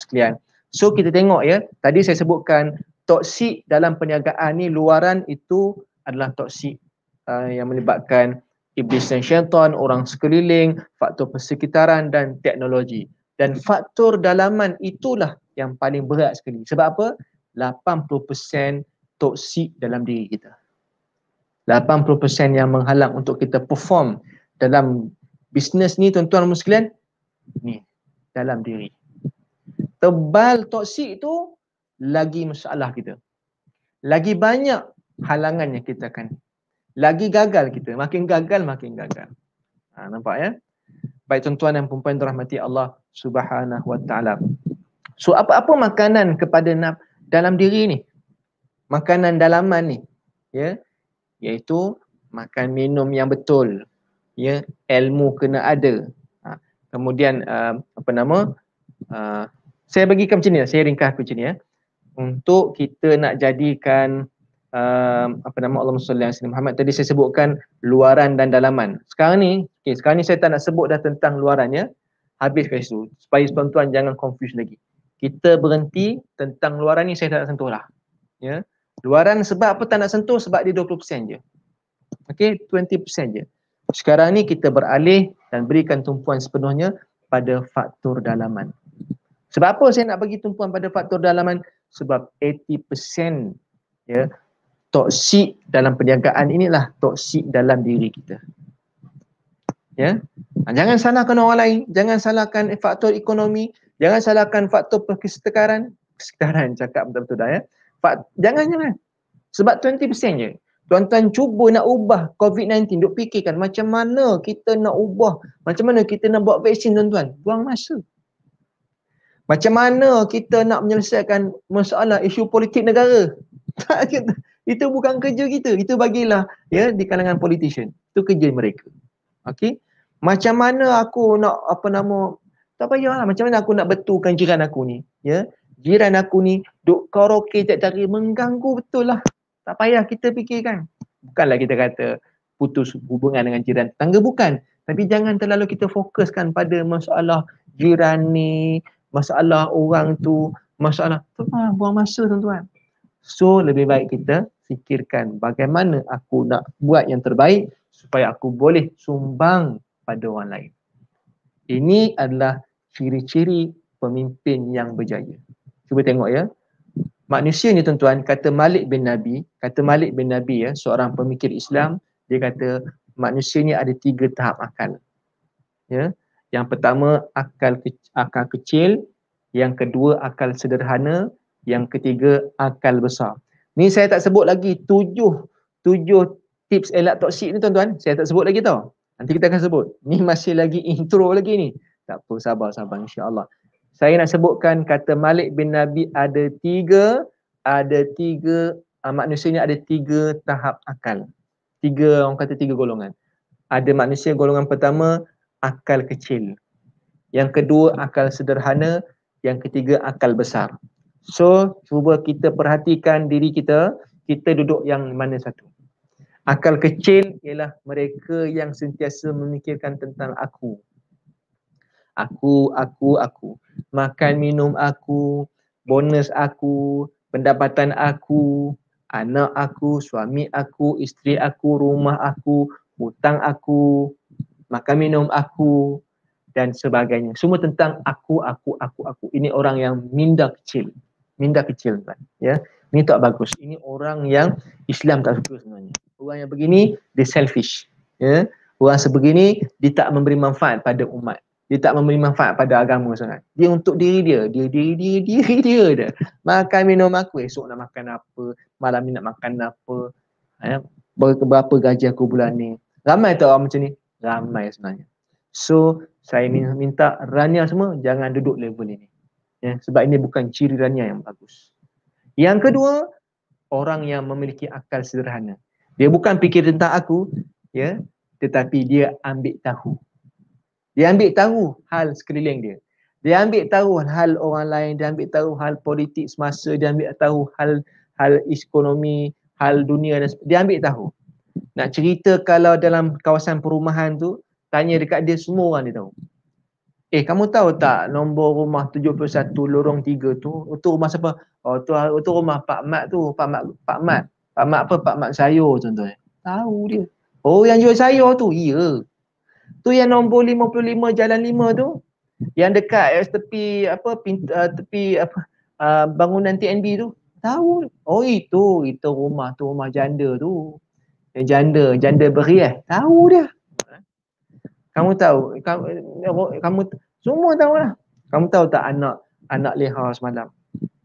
sekalian. So kita tengok ya, tadi saya sebutkan toksik dalam perniagaan ni luaran itu adalah toksik yang melibatkan iblis dan syaitan, orang sekeliling, faktor persekitaran dan teknologi. Dan faktor dalaman itulah yang paling berat sekali. Sebab apa? 80% toksik dalam diri kita. 80% yang menghalang untuk kita perform dalam bisnes ni tuan-tuan dan sekalian, ni dalam diri. Tebal toksik tu lagi masalah kita. Lagi banyak halangan yang kita akan, lagi gagal kita, makin gagal. Nampak ya? Baik tuan-tuan dan puan-puan dirahmati Allah Subhanahu wa taala. So apa-apa makanan kepada dalam diri ni, makanan dalaman ni, ya, iaitu makan minum yang betul, ya, ilmu kena ada. Kemudian saya bagikan macam ni, saya ringkas macam ni ya. Untuk kita nak jadikan Allahumma salli ala sayyidina Muhammad, tadi saya sebutkan luaran dan dalaman. Sekarang ni saya tak nak sebut dah tentang luarannya, habis kat situ supaya tuan-tuan jangan confuse lagi. Kita berhenti tentang luaran ni, saya tak nak sentuh lah. Ya. Luaran sebab apa tak nak sentuh? Sebab dia 20% je. Okey, 20% je. Sekarang ni kita beralih dan berikan tumpuan sepenuhnya pada faktor dalaman. Sebab apa saya nak bagi tumpuan pada faktor dalaman? Sebab 80% ya, toksik dalam perniagaan inilah toksik dalam diri kita. Ya. Jangan salahkan orang lain, jangan salahkan faktor ekonomi, jangan salahkan faktor persekitaran, cakap betul-betul dah ya. Jangan. Sebab 20% je. Tuan-tuan cuba nak ubah COVID-19, duk fikirkan macam mana kita nak ubah, macam mana kita nak buat vaksin tuan-tuan. Buang masa. Macam mana kita nak menyelesaikan masalah isu politik negara. Itu bukan kerja kita. Itu bagilah ya di kalangan politician. Itu kerja mereka. Okey. Macam mana aku nak tak payahlah, macam mana aku nak betulkan jiran aku ni, ya. Jiran aku ni duk karaoke tiap hari, mengganggu betul lah. Tak payah kita fikirkan. Bukanlah kita kata putus hubungan dengan jiran tetangga, bukan. Tapi jangan terlalu kita fokuskan pada masalah jiran ni, masalah orang tu, masalah tu, buang masa tuan-tuan. So lebih baik kita fikirkan bagaimana aku nak buat yang terbaik supaya aku boleh sumbang pada orang lain. Ini adalah ciri-ciri pemimpin yang berjaya. Cuba tengok ya. Manusia ni tuan-tuan, kata Malik bin Nabi ya, seorang pemikir Islam, dia kata manusia ni ada 3 tahap akal. Ya. Yang pertama akal kecil, yang kedua akal sederhana, yang ketiga akal besar. Ni saya tak sebut lagi 7 tips elak toksik ni tuan-tuan. Saya tak sebut lagi tau. Nanti kita akan sebut. Ni masih lagi intro lagi ni. Tak apa, sabar insya-Allah. Saya nak sebutkan kata Malik bin Nabi ada tiga manusia ni ada 3 tahap akal. Orang kata 3 golongan. Ada manusia golongan pertama akal kecil. Yang kedua akal sederhana, yang ketiga akal besar. So, cuba kita perhatikan diri kita duduk yang mana satu. Akal kecil ialah mereka yang sentiasa memikirkan tentang aku. Aku. Makan minum aku, bonus aku, pendapatan aku, anak aku, suami aku, isteri aku, rumah aku, hutang aku, makan minum aku dan sebagainya. Semua tentang aku. Ini orang yang minda kecil kan, ya. Ini tak bagus. Ini orang yang Islam tak suka sebenarnya. Orang yang begini dia selfish, ya. Orang sebegini dia tak memberi manfaat pada umat. Dia tak memberi manfaat pada agama sangat. Dia untuk diri dia. Dia dah. Makan minum aku, esok nak makan apa, malam ni nak makan apa, ya. Berapa gaji aku bulan ni. Ramai tak orang macam ni? Ramai sebenarnya. So saya minta rania semua jangan duduk level ini, ya. Sebab ini bukan ciri rania yang bagus. Yang kedua, orang yang memiliki akal sederhana. Dia bukan fikir tentang aku, ya, tetapi dia ambil tahu. Dia ambil tahu hal sekeliling dia. Dia ambil tahu hal orang lain, dia ambil tahu hal politik semasa, dia ambil tahu hal ekonomi, hal dunia dan dia ambil tahu. Nak cerita kalau dalam kawasan perumahan tu, tanya dekat dia, semua orang dia tahu. Kamu tahu tak nombor rumah 71 lorong 3 tu rumah siapa? Oh tu rumah Pak Mat tu, Pak Mat. Pak Mat apa? Pak Mat sayur contohnya. Tahu dia. Oh yang jual sayur tu. Ya. Tu yang nombor 55 Jalan 5 tu. Yang dekat tepi apa tepi apa bangunan TNB tu. Tahu. Oh itu rumah janda tu. Yang janda beriah. Tahu dia. Kamu tahu, kamu semua tahu lah. Kamu tahu tak anak Leha semalam?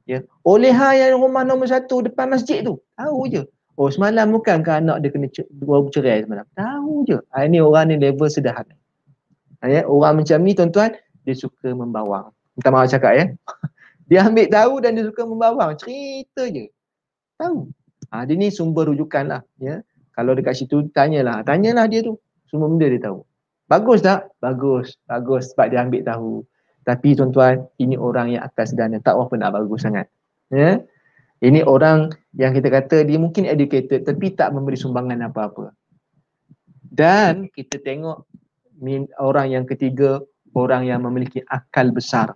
Ya. Oh Leha yang rumah nombor 1 depan masjid tu. Tahu je. Oh semalam bukan ke anak dia kena baru bercerai semalam. Tahu je. Ini orang ni level sederhana. Ya, orang macam ni tuan-tuan, dia suka membawang. Minta maaf cakap ya. Dia ambil tahu dan dia suka membawang. Cerita je. Tahu. Dia ni sumber rujukan lah. Ya. Kalau dekat situ, tanyalah dia tu. Semua benda dia tahu. Bagus tak? Bagus. Bagus sebab dia ambil tahu. Tapi tuan-tuan, ini orang yang akal sederhana. Tak apa nak bagus sangat. Ya? Ini orang yang kita kata dia mungkin educated tapi tak memberi sumbangan apa-apa. Dan kita tengok orang yang ketiga, orang yang memiliki akal besar.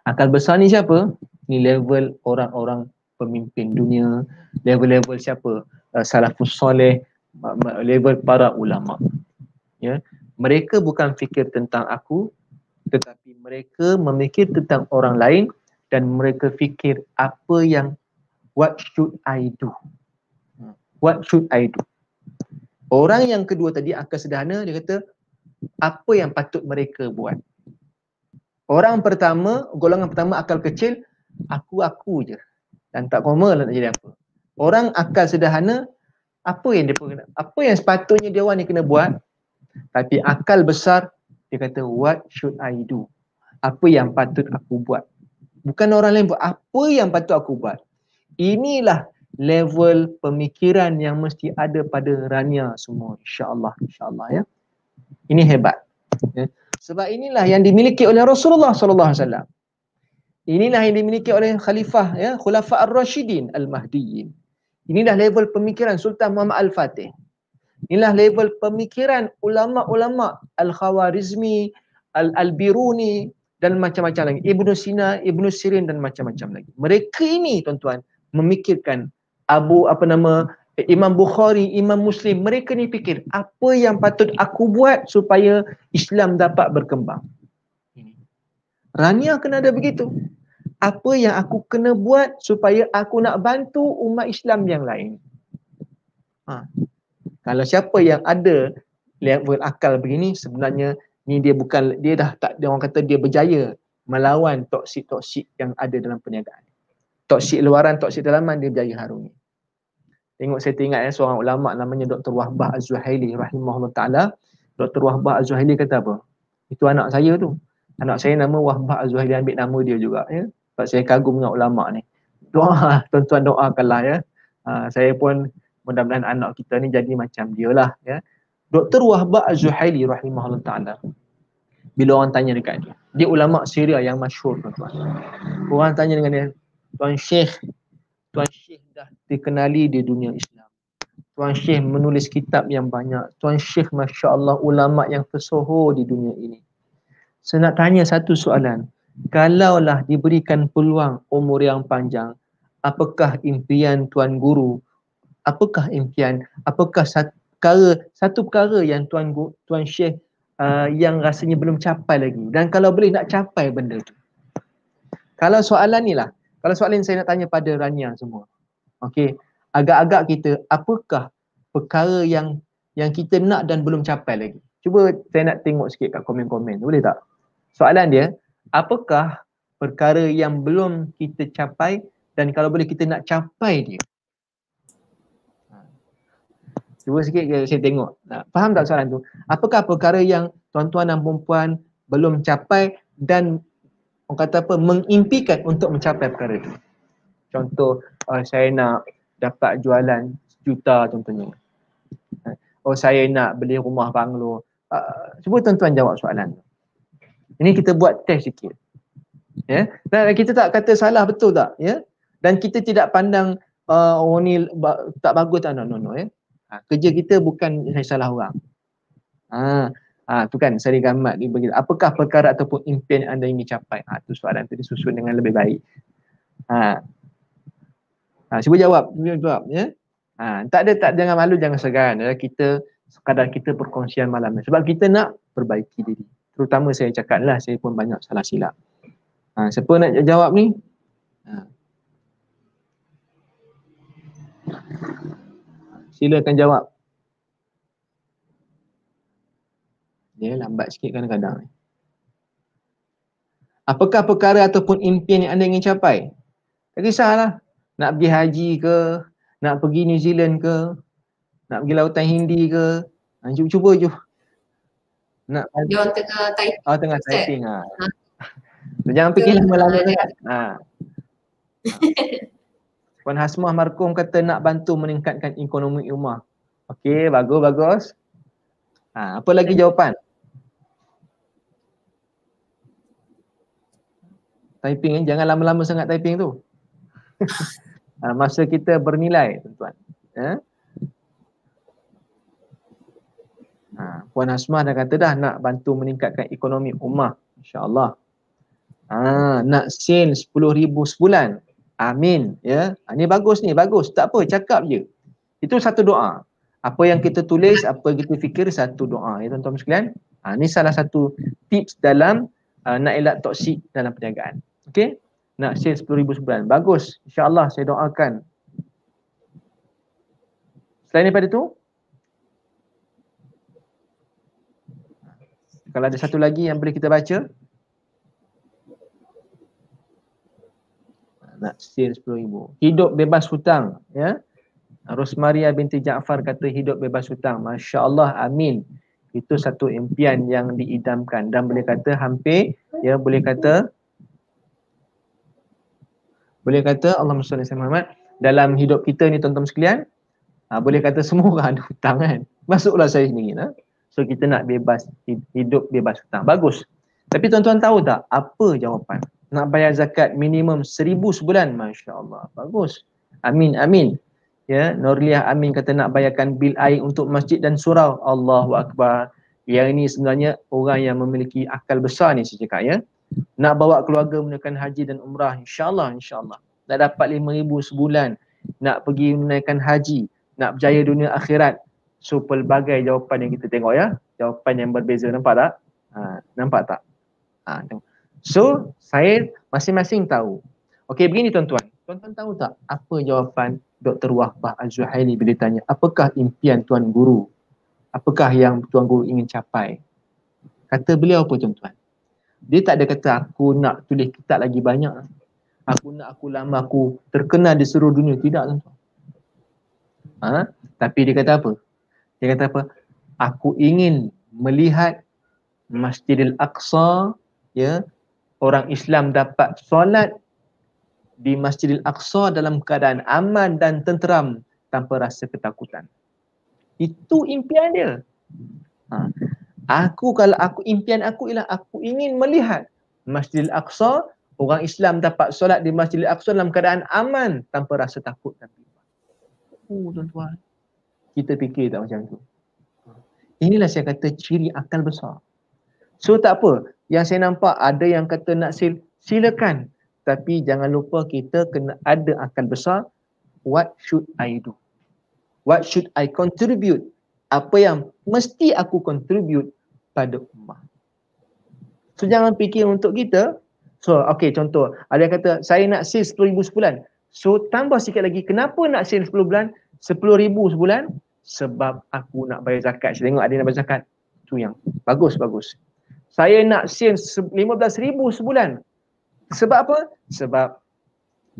Akal besar ni siapa? Ni level orang-orang pemimpin dunia. Level-level siapa? Salafus soleh. Level para ulama. Ya, mereka bukan fikir tentang aku, tetapi mereka memikir tentang orang lain dan mereka fikir apa yang what should I do? What should I do? Orang yang kedua tadi akal sederhana, dia kata apa yang patut mereka buat. Orang pertama, golongan pertama akal kecil, aku je dan tak koma lah nak jadi apa. Orang akal sederhana, apa yang sepatutnya dia orang ni kena buat. Tapi akal besar, dia kata, what should I do? Apa yang patut aku buat? Bukan orang lain buat, apa yang patut aku buat? Inilah level pemikiran yang mesti ada pada Rania semua. InsyaAllah, insyaAllah ya. Ini hebat. Ya. Sebab inilah yang dimiliki oleh Rasulullah SAW. Inilah yang dimiliki oleh Khalifah, ya, Khulafa Ar-Rashidin Al-Mahdiyin. Inilah level pemikiran Sultan Muhammad Al-Fatih. Inilah level pemikiran ulama-ulama Al-Khawarizmi, Al-Biruni dan macam-macam lagi. Ibnu Sina, Ibnu Sirin dan macam-macam lagi. Mereka ini tuan-tuan memikirkan Imam Bukhari, Imam Muslim. Mereka ni fikir apa yang patut aku buat supaya Islam dapat berkembang. Rania kena ada begitu. Apa yang aku kena buat supaya aku nak bantu umat Islam yang lain. Kalau siapa yang ada level akal begini, sebenarnya ni dia dah tak, dia orang kata dia berjaya melawan toksik-toksik yang ada dalam perniagaan. Toksik luaran, toksik dalaman dia berjaya harungi. Saya teringat seorang ulama namanya Dr. Wahbah Az-Zuhaili rahimahullah ta'ala. Dr. Wahbah Az-Zuhaili kata apa? Itu anak saya tu. Anak saya nama Wahbah Az-Zuhaili, ambil nama dia juga ya. Sebab saya kagum dengan ulama ni. Doa, tuan-tuan doakanlah ya. Saya pun mudah-mudahan anak kita ni jadi macam dia lah ya. Dr. Wahbah Az-Zuhaili rahimahullah ta'ala, bila orang tanya dekat dia ulama Syria yang masyhur tuan-tuan. Orang tanya dengan dia, Tuan Syekh dah dikenali di dunia Islam. Tuan Syekh menulis kitab yang banyak. Tuan Syekh Masya Allah ulama yang tersohor di dunia ini. Saya nak tanya satu soalan. Kalaulah diberikan peluang umur yang panjang, apakah impian Tuan Guru? Apakah satu perkara yang Tuan Syekh yang rasanya belum capai lagi, dan kalau boleh nak capai benda tu? Kalau soalan ni lah, kalau soalan saya nak tanya pada Rania semua. Okey, agak-agak kita, apakah perkara yang kita nak dan belum capai lagi? Cuba saya nak tengok sikit kat komen-komen, boleh tak? Soalan dia, apakah perkara yang belum kita capai dan kalau boleh kita nak capai dia? Cuba sikit saya tengok. Faham tak soalan tu? Apakah perkara yang tuan-tuan dan puan belum capai dan orang kata apa, mengimpikan untuk mencapai perkara itu? Contoh, saya nak dapat jualan 1 juta contohnya. Saya nak beli rumah banglo. Cuba tuan-tuan jawab soalan tu. Ini kita buat test sikit. Ya. Dan kita tak kata salah betul tak? Ya. Dan kita tidak pandang orang ni tak bagus tak, no ya. Kerja kita bukan salah orang. Tu kan Seri Gamat dia begitu. Apakah perkara ataupun impian yang anda ingin capai? Tu soalan tu disusun dengan lebih baik. Cuba jawab ya. Tak ada, jangan malu, jangan segan ya. Kita sekadar kita perkongsian malam ni sebab kita nak perbaiki diri. Terutama saya cakap lah, saya pun banyak salah silap. Siapa nak jawab ni? Silakan jawab. Dia lambat sikit kadang-kadang. Apakah perkara ataupun impian yang anda ingin capai? Tak kisahlah. Nak pergi haji ke, nak pergi New Zealand ke, nak pergi Lautan Hindi ke, cuba je. Nak dia tengah typing. Tengah typing. Jangan fikir lama-lama sangat. Puan Hasmah Markum kata nak bantu meningkatkan ekonomi rumah. Okey, bagus. Apa lagi jawapan? Typing jangan lama-lama sangat typing tu. Masa kita bernilai, tuan-tuan. Puan Hasmah dah kata dah nak bantu meningkatkan ekonomi rumah. InsyaAllah. Nak sen 10,000 sebulan. Amin. Ya. Ni bagus. Tak apa, cakap je. Itu satu doa. Apa yang kita tulis, apa yang kita fikir, satu doa. Ya tuan-tuan sekalian. Ni salah satu tips dalam nak elak toksik dalam perniagaan. Okey? Nak sen 10,000 sebulan. Bagus. InsyaAllah saya doakan. Selain daripada tu, kalau ada satu lagi yang boleh kita baca. Nak sen 10,000. Hidup bebas hutang. Ya. Rosmaria binti Jaafar kata hidup bebas hutang. Masya Allah, amin. Itu satu impian yang diidamkan. Dan boleh kata hampir, ya boleh kata Allahumma salli ala Muhammad, dalam hidup kita ni tuan-tuan sekalian, boleh kata semua orang ada hutang kan. Masuklah saya sendiri. So kita nak bebas, hidup bebas hutang. Bagus. Tapi tuan-tuan tahu tak apa jawapan? Nak bayar zakat minimum 1,000 sebulan. Masya Allah. Bagus. Amin. Ya, Nurliah Amin kata nak bayarkan bil air untuk masjid dan surau. Allahu Akbar. Yang ini sebenarnya orang yang memiliki akal besar ni saya cakap ya. Nak bawa keluarga menunaikan haji dan umrah. InsyaAllah. Nak dapat 5,000 sebulan. Nak pergi menunaikan haji. Nak berjaya dunia akhirat. So pelbagai jawapan yang kita tengok ya. Jawapan yang berbeza. Nampak tak? Nampak tak? Tengok. So, saya masing-masing tahu. Okey, begini tuan-tuan. Tuan-tuan tahu tak apa jawapan Dr. Wahbah Al-Zuhaili bila ditanya, apakah impian Tuan Guru? Apakah yang Tuan Guru ingin capai? Kata beliau apa tuan-tuan? Dia tak ada kata aku nak tulis kitab lagi banyak. Aku lama aku terkenal di seluruh dunia. Tidak tuan-tuan. Tapi dia kata apa? Dia kata apa? Aku ingin melihat Masjidil Aqsa, ya, orang Islam dapat solat di Masjidil Aqsa dalam keadaan aman dan tenteram tanpa rasa ketakutan. Itu impian dia. Impian aku ialah aku ingin melihat Masjidil Aqsa, orang Islam dapat solat di Masjidil Aqsa dalam keadaan aman tanpa rasa takut dan bimbang. Tuan-tuan, kita fikir tak macam tu? Inilah saya kata ciri akal besar. So tak apa, yang saya nampak ada yang kata nak silakan. Tapi jangan lupa kita kena ada akal besar. What should I do? What should I contribute? Apa yang mesti aku contribute pada ummah. So jangan fikir untuk kita. So contoh, ada yang kata saya nak sale 10,000 sebulan. So tambah sikit lagi, kenapa nak sale 10 bulan? 10,000 sebulan? Sebab aku nak bayar zakat. Saya tengok ada yang nak bayar zakat. Itu yang bagus. Saya nak sale 15,000 sebulan. Sebab apa? Sebab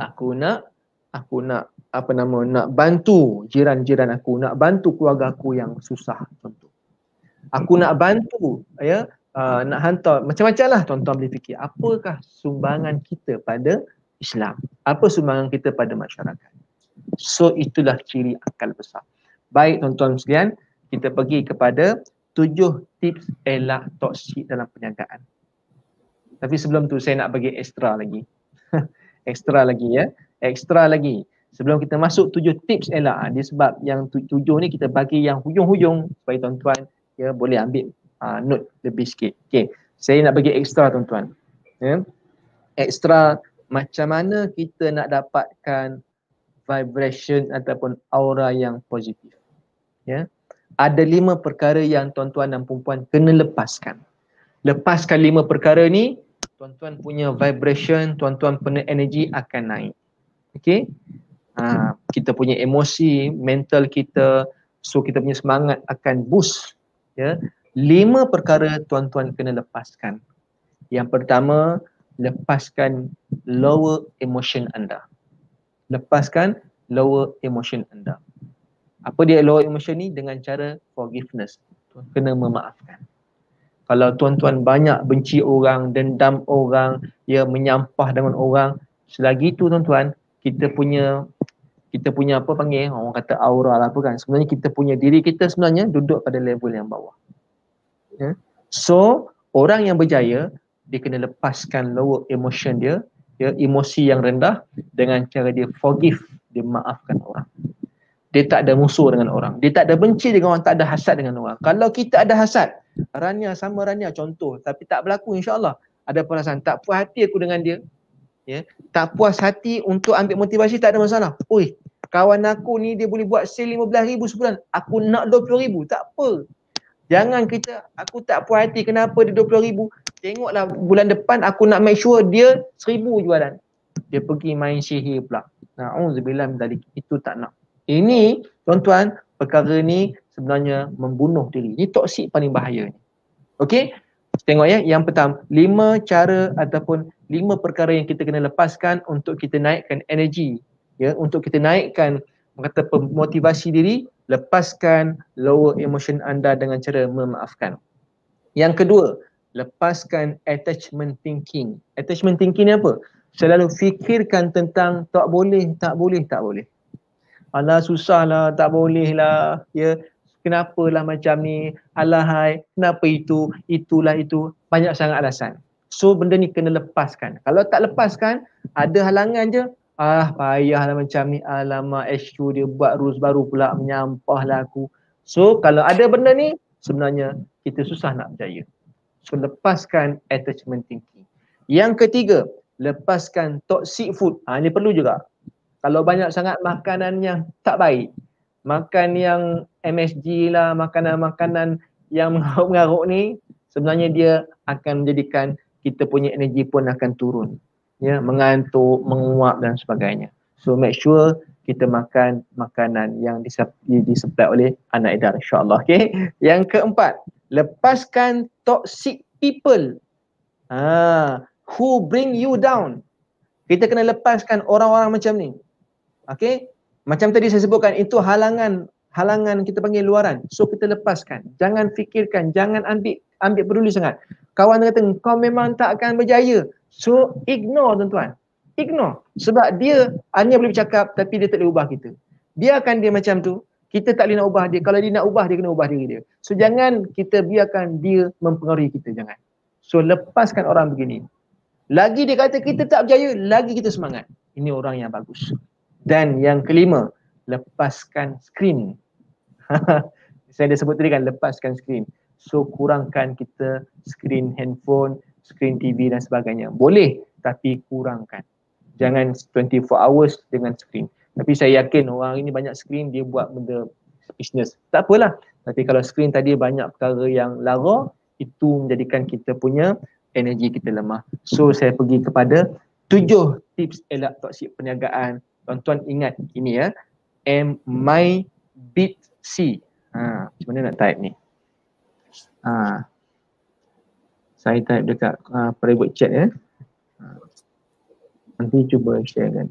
aku nak nak bantu jiran-jiran aku, nak bantu keluarga aku yang susah, contoh. Aku nak bantu nak hantar macam-macam lah. Tuan-tuan boleh fikir apakah sumbangan kita pada Islam, apa sumbangan kita pada masyarakat. So itulah ciri akal besar. Baik tuan-tuan sekalian, kita pergi kepada 7 tips elak toksik dalam perniagaan. Tapi sebelum tu saya nak bagi ekstra lagi. Ekstra lagi. Sebelum kita masuk 7 tips elak, dia sebab yang 7 ni kita bagi yang hujung-hujung supaya tuan-tuan boleh ambil note lebih sikit. Okay, saya nak bagi ekstra tuan-tuan. Ekstra macam mana kita nak dapatkan vibration ataupun aura yang positif. Ada 5 perkara yang tuan-tuan dan perempuan kena lepaskan. Lepaskan 5 perkara ni, tuan-tuan punya vibration, tuan-tuan punya energi akan naik. Okay, kita punya emosi, mental kita, so kita punya semangat akan boost. 5 perkara tuan-tuan kena lepaskan. Yang pertama, lepaskan lower emotion anda. Lepaskan lower emotion anda. Apa dia lower emotion ni? Dengan cara forgiveness. Kena memaafkan. Kalau tuan-tuan banyak benci orang, dendam orang, menyampah dengan orang, selagi tu tuan-tuan, kita punya apa panggil, orang kata aura lah apa kan, sebenarnya kita punya diri kita sebenarnya duduk pada level yang bawah. So orang yang berjaya, dia kena lepaskan lower emotion dia, emosi yang rendah, dengan cara dia forgive, dia maafkan orang. Dia tak ada musuh dengan orang, dia tak ada benci dengan orang, tak ada hasad dengan orang. Kalau kita ada hasad, Rania sama Rania contoh, tapi tak berlaku, insyaAllah ada perasaan tak puas hati aku dengan dia, tak puas hati untuk ambil motivasi, tak ada masalah. Oi, kawan aku ni dia boleh buat sale 15,000 sebulan, aku nak 20,000, tak apa. Jangan kita, aku tak puas hati kenapa dia 20,000, tengoklah bulan depan aku nak make sure dia 1,000 jualan. Dia pergi main sihir pula. Na'udzubillah min dzalik, itu tak nak. Ini tuan-tuan, perkara ni sebenarnya membunuh diri. Ini toksik paling bahaya ni. Okey? Tengok yang pertama, 5 cara ataupun 5 perkara yang kita kena lepaskan untuk kita naikkan energi, untuk kita naikkan kata motivasi diri. Lepaskan lower emotion anda dengan cara memaafkan. Yang kedua, lepaskan attachment thinking. Attachment thinking ni apa? Selalu fikirkan tentang tak boleh. Alah, susah lah, tak boleh lah, kenapalah macam ni, alahai, kenapa itu, itulah itu, banyak sangat alasan. So benda ni kena lepaskan. Kalau tak lepaskan, ada halangan je, payahlah macam ni, alamak HQ dia buat rules baru pula, menyampahlah aku. So kalau ada benda ni, sebenarnya kita susah nak berjaya. So lepaskan attachment thinking. Yang ketiga, lepaskan toxic food. Ini perlu juga. Kalau banyak sangat makanan yang tak baik, makan yang MSG lah, makanan-makanan yang mengaruk-mengaruk ni, sebenarnya dia akan menjadikan kita punya energi pun akan turun, mengantuk, menguap dan sebagainya. So make sure kita makan makanan yang disupply oleh Anak Edar, insyaAllah. Okay. Yang keempat, lepaskan toxic people who bring you down. Kita kena lepaskan orang-orang macam ni. Okay, macam tadi saya sebutkan, itu halangan kita panggil luaran. So kita lepaskan, jangan fikirkan, jangan ambil peduli sangat. Kawan kata kau memang tak akan berjaya, so ignore tuan-tuan, ignore. Sebab dia hanya boleh bercakap tapi dia tak boleh ubah kita. Biarkan dia macam tu, kita tak boleh nak ubah dia. Kalau dia nak ubah, dia kena ubah diri dia. So jangan kita biarkan dia mempengaruhi kita, jangan. So lepaskan orang begini. Lagi dia kata kita tak berjaya, lagi kita semangat. Ini orang yang bagus. Dan yang kelima, lepaskan skrin. Saya dah sebut tadi kan, lepaskan skrin. So kurangkan kita skrin handphone, skrin TV dan sebagainya. Boleh, tapi kurangkan. Jangan 24 hours dengan skrin. Tapi saya yakin orang ini banyak skrin, dia buat benda bisnes. Tak apalah. Tapi kalau skrin tadi banyak perkara yang lara, itu menjadikan kita punya energi kita lemah. So saya pergi kepada 7 tips elak toksik perniagaan. Tuan-tuan ingat ini MyBitC. Macam mana nak type ni? Saya type dekat private chat ya. Nanti cuba share kan.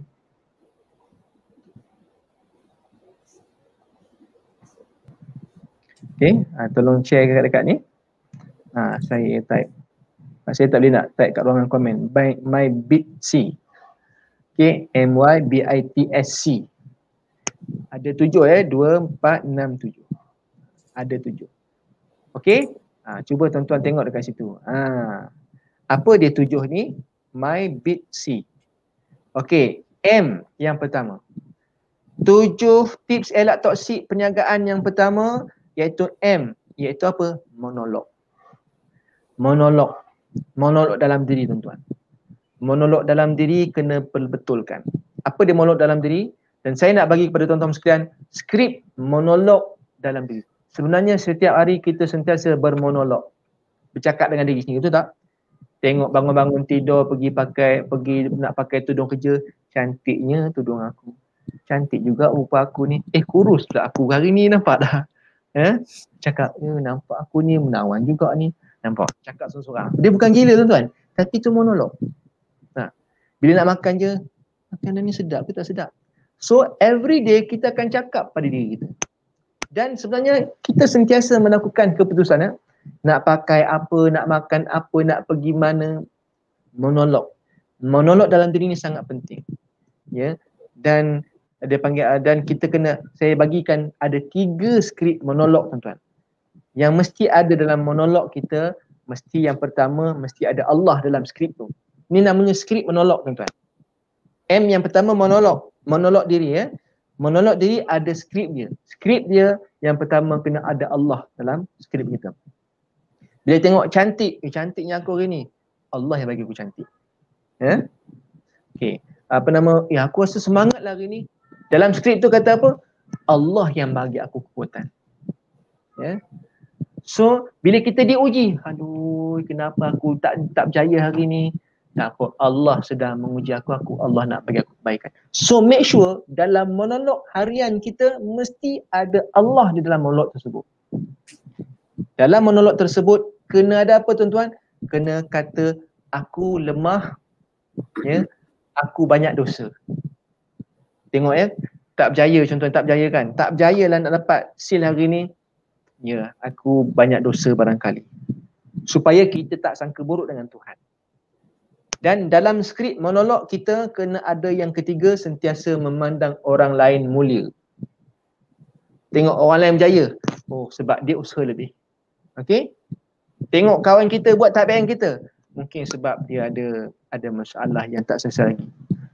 Okay, tolong share dekat ni. Saya type. Saya tak boleh nak type kat ruangan komen. MyBitC. Okay, MyBitSC. Ada 7 2, 4, 6, 7. Ada 7. Okay, cuba tuan-tuan tengok dekat situ. Apa dia 7 ni? MyBitC. Okay, M yang pertama. 7 tips elak toksik perniagaan yang pertama, iaitu M, iaitu apa? Monolog. monolog. Monolog dalam diri tuan-tuan. Monolog dalam diri kena betulkan. Apa dia monolog dalam diri? Dan saya nak bagi kepada tuan-tuan sekalian skrip monolog dalam diri. Sebenarnya setiap hari kita sentiasa bermonolog. Bercakap dengan diri sendiri, betul tak? Tengok bangun-bangun tidur pergi nak pakai tudung kerja, cantiknya tudung aku. Cantik juga rupa aku ni. Kurus pula aku hari ni, nampak dah. Cakap, nampak aku ni menawan juga ni. Nampak? Cakap seorang-seorang. Dia bukan gila tuan-tuan, tapi itu monolog. Bila nak makan je, makanan ni sedap ke tak sedap? So every day kita akan cakap pada diri kita. Dan sebenarnya kita sentiasa melakukan keputusan. Nak pakai apa, nak makan apa, nak pergi mana. Monolog. Monolog dalam diri ni sangat penting. Ya. Dan dia panggil, dan kita kena, saya bagikan ada 3 skrip monolog tuan-tuan. Yang mesti ada dalam monolog kita, mesti yang pertama, mesti ada Allah dalam skrip tu. Ini namanya skrip monolog tuan-tuan. M yang pertama monolog. Monolog diri ya. Monolog diri ada skrip dia. Skrip dia yang pertama kena ada Allah dalam skrip kita. Bila tengok cantik, cantiknya aku hari ni. Allah yang bagi aku cantik. Ya. Okey. Aku rasa semangat lah hari ni. Dalam skrip tu kata apa? Allah yang bagi aku kekuatan. Ya. So, bila kita diuji, aduh, kenapa aku tak berjaya hari ni? Tak apa, Allah sedang menguji aku, Allah nak bagi aku kebaikan. So, make sure dalam monolog harian kita mesti ada Allah di dalam monolog tersebut. Dalam monolog tersebut kena ada apa tuan-tuan? Kena kata aku lemah, ya, aku banyak dosa. Tengok ya, tak berjaya contohnya, tak berjaya kan? Tak berjaya lah nak dapat seal hari ni. Ya, aku banyak dosa barangkali. Supaya kita tak sangka buruk dengan Tuhan. Dan dalam skrip monolog kita kena ada yang ketiga, sentiasa memandang orang lain mulia. Tengok orang lain berjaya, oh sebab dia usaha lebih. Okey? Tengok kawan kita buat tak baik dengan kita, mungkin sebab dia ada masalah yang tak selesai lagi.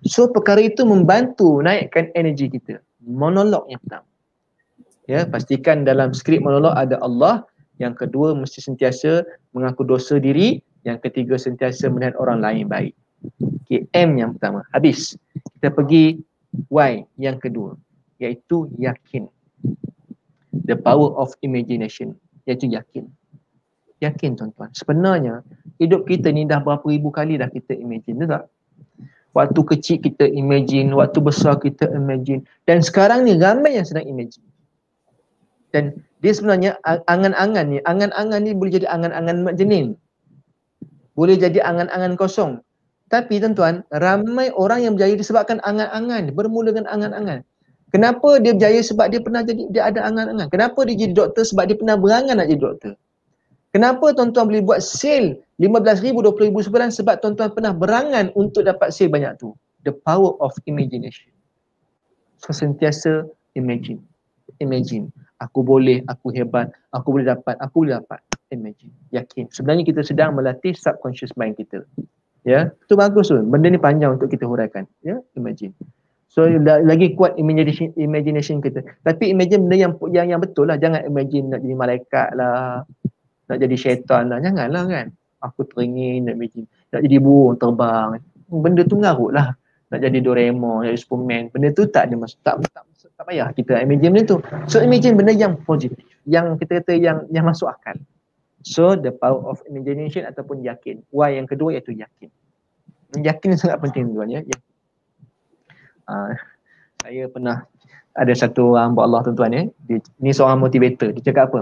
So perkara itu membantu naikkan energi kita. Monolog yang pertama. Ya, pastikan dalam skrip monolog ada Allah. Yang kedua mesti sentiasa mengaku dosa diri. Yang ketiga sentiasa melihat orang lain baik. Okay, M yang pertama. Habis. Kita pergi Y yang kedua, iaitu yakin. The power of imagination, iaitu yakin. Yakin tuan-tuan. Sebenarnya hidup kita ni dah berapa ribu kali dah kita imagine, betul tak? Waktu kecil kita imagine, waktu besar kita imagine. Dan sekarang ni ramai yang sedang imagine. Dan dia sebenarnya angan-angan ni boleh jadi angan-angan majnin. Boleh jadi angan-angan kosong. Tapi tuan-tuan, ramai orang yang berjaya disebabkan angan-angan, bermula dengan angan-angan. Kenapa dia berjaya? Sebab dia pernah jadi, dia ada angan-angan. Kenapa dia jadi doktor? Sebab dia pernah berangan nak jadi doktor. Kenapa tuan-tuan boleh buat sale 15,000, 20,000 sebulan? Sebab tuan-tuan pernah berangan untuk dapat sale banyak tu. The power of imagination. So sentiasa imagine. Imagine. Aku boleh, aku hebat, aku boleh dapat, aku boleh dapat. Imagine. Yakin. Sebenarnya kita sedang melatih subconscious mind kita. Ya, itu bagus tu. Benda ni panjang untuk kita huraikan. Ya, imagine. So lagi kuat imagination kita. Tapi imagine benda yang betul lah. Jangan imagine nak jadi malaikat lah, nak jadi syaitan lah. Janganlah kan. Aku teringin nak imagine nak jadi burung terbang. Benda tu mengarut lah. Nak jadi Doraemon, jadi Superman. Benda tu tak ada tak payah kita imagine benda tu. So imagine benda yang positif, yang kita kata yang masuk akal. So the power of imagination ataupun yakin. Y yang kedua iaitu yakin. Yakin sangat penting tuan ya. Saya pernah ada satu hamba Allah tuan-tuan ya. Ni seorang motivator. Dia cakap apa?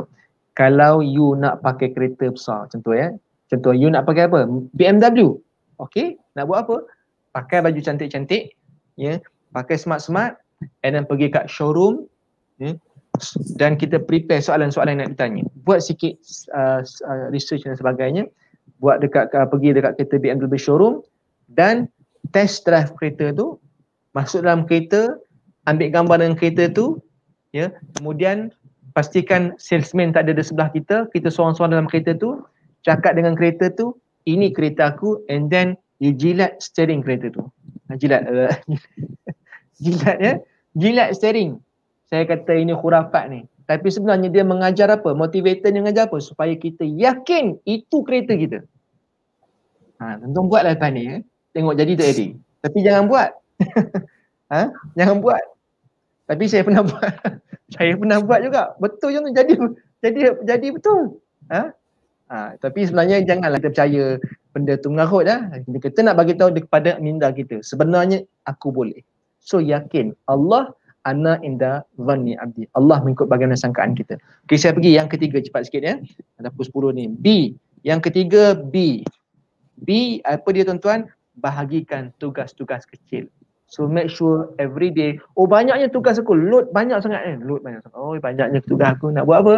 Kalau you nak pakai kereta besar, contoh ya. Contoh you nak pakai apa? BMW. Okey, nak buat apa? Pakai baju cantik-cantik, ya. Pakai smart-smart, and then pergi kat showroom, ya. Dan kita prepare soalan-soalan yang nak ditanya. Buat sikit research dan sebagainya. Pergi dekat kereta BMW showroom dan test drive kereta tu. Masuk dalam kereta, ambil gambar dengan kereta tu, ya. Kemudian pastikan salesman tak ada di sebelah kita. Kita seorang-seorang dalam kereta tu, cakap dengan kereta tu, ini kereta aku, and then you jilat steering kereta tu. Jilat ya. Jilat steering. Saya kata ini khurafat ni. Tapi sebenarnya dia mengajar apa? Motivator dia mengajar apa? Supaya kita yakin itu kereta kita. Tuan buatlah lepas ni. Tengok jadi tak jadi. Tapi jangan buat. Jangan buat. Tapi saya pernah buat. Saya pernah buat juga. Betul je tu. Jadi betul. Tapi sebenarnya janganlah kita percaya benda tu mengarut lah. Kita nak bagi tahu kepada minda kita. Sebenarnya aku boleh. So yakin Allah ana inda dhanni abdi. Allah mengikut bagaimana sangkaan kita. Okey, saya pergi yang ketiga cepat sikit ya. Ada pukul 10 ni. B. Yang ketiga B. B apa dia tuan-tuan? Bahagikan tugas-tugas kecil. So make sure every day. Oh banyaknya tugas aku. Load banyak sangat Load banyak sangat. Oh banyaknya tugas aku. Nak buat apa?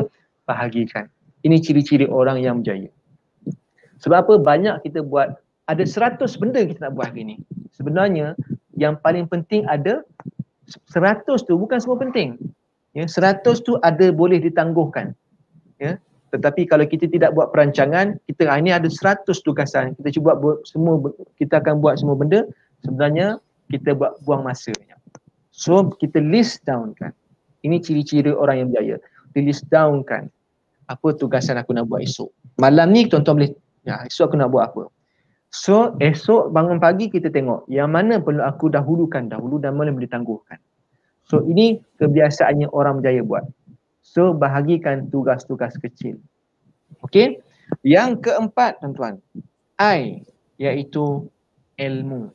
Bahagikan. Ini ciri-ciri orang yang berjaya. Sebab apa? Banyak kita buat. Ada 100 benda kita nak buat hari ni. Sebenarnya yang paling penting ada 100 tu bukan semua penting. 100 tu ada boleh ditangguhkan. Tetapi kalau kita tidak buat perancangan, kita ini ada 100 tugasan. Kita cuba buat semua, kita akan buat semua benda. Sebenarnya kita buang masa. So kita list down kan. Ini ciri-ciri orang yang berjaya. Dia list down kan. Apa tugasan aku nak buat esok. Malam ni tuan-tuan boleh, esok aku nak buat apa. So esok bangun pagi kita tengok yang mana perlu aku dahulukan dahulu dan mana boleh tangguhkan. So ini kebiasaannya orang berjaya buat. So bahagikan tugas-tugas kecil. Okey. Yang keempat tuan-tuan, I iaitu ilmu.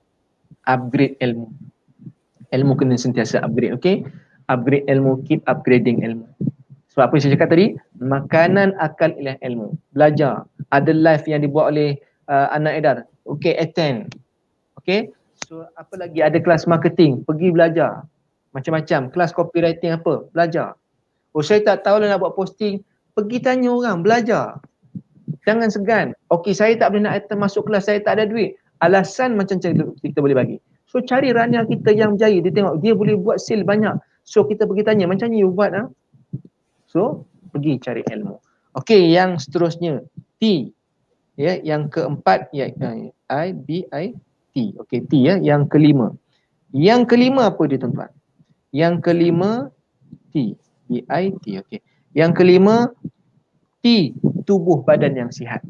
Upgrade ilmu. Ilmu kena sentiasa upgrade, okey? Upgrade ilmu, keep upgrading ilmu. Sebab apa saya cakap tadi? Makanan akal ialah ilmu. Belajar. Ada live yang dibuat oleh Anak Edar. Okey, attend. Okey. So apa lagi? Ada kelas marketing, pergi belajar. Macam-macam. Kelas copywriting apa? Belajar. Oh saya tak tahu lah nak buat posting. Pergi tanya orang, belajar. Jangan segan. Okey, saya tak boleh nak masuk kelas, saya tak ada duit. Alasan macam kita boleh bagi. So cari rania kita yang berjaya. Dia tengok dia boleh buat sale banyak. So kita pergi tanya, macam ni you buat So pergi cari ilmu. Okey, yang seterusnya T. Yang keempat I, B, I, T. Okey, T yang kelima. Yang kelima apa dia tuan-tuan? Yang kelima T. B, I, T. Okey. Yang kelima T, tubuh badan yang sihat.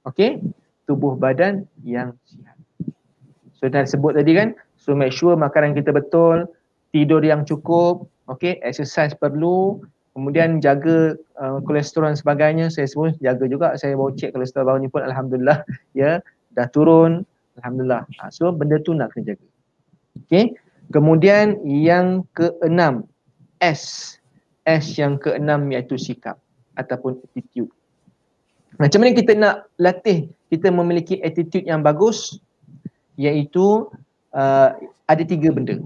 Okey, tubuh badan yang sihat. So dah sebut tadi kan, so make sure makanan kita betul, tidur yang cukup, okey, exercise perlu, kemudian jaga kolesterol dan sebagainya. Saya semua jaga juga, saya baru cek kolesterol baru ni pun alhamdulillah dah turun, alhamdulillah. So benda tu nak kena jaga. Okey, kemudian yang keenam S. S yang keenam iaitu sikap ataupun attitude. Macam mana kita nak latih kita memiliki attitude yang bagus? Iaitu ada 3 benda.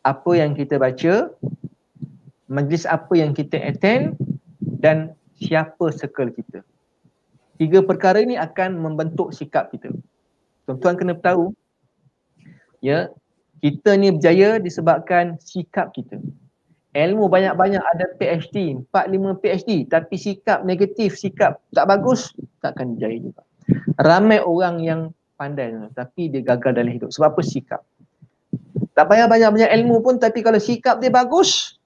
Apa yang kita baca, majlis apa yang kita attend dan siapa circle kita. 3 perkara ini akan membentuk sikap kita. Tuan-tuan kena tahu kita ni berjaya disebabkan sikap kita. Ilmu banyak-banyak ada PhD, 4-5 PhD tapi sikap negatif, sikap tak bagus, takkan berjaya juga. Ramai orang yang pandai tapi dia gagal dalam hidup. Sebab apa? Sikap. Tak payah banyak-banyak ilmu pun tapi kalau sikap dia bagus,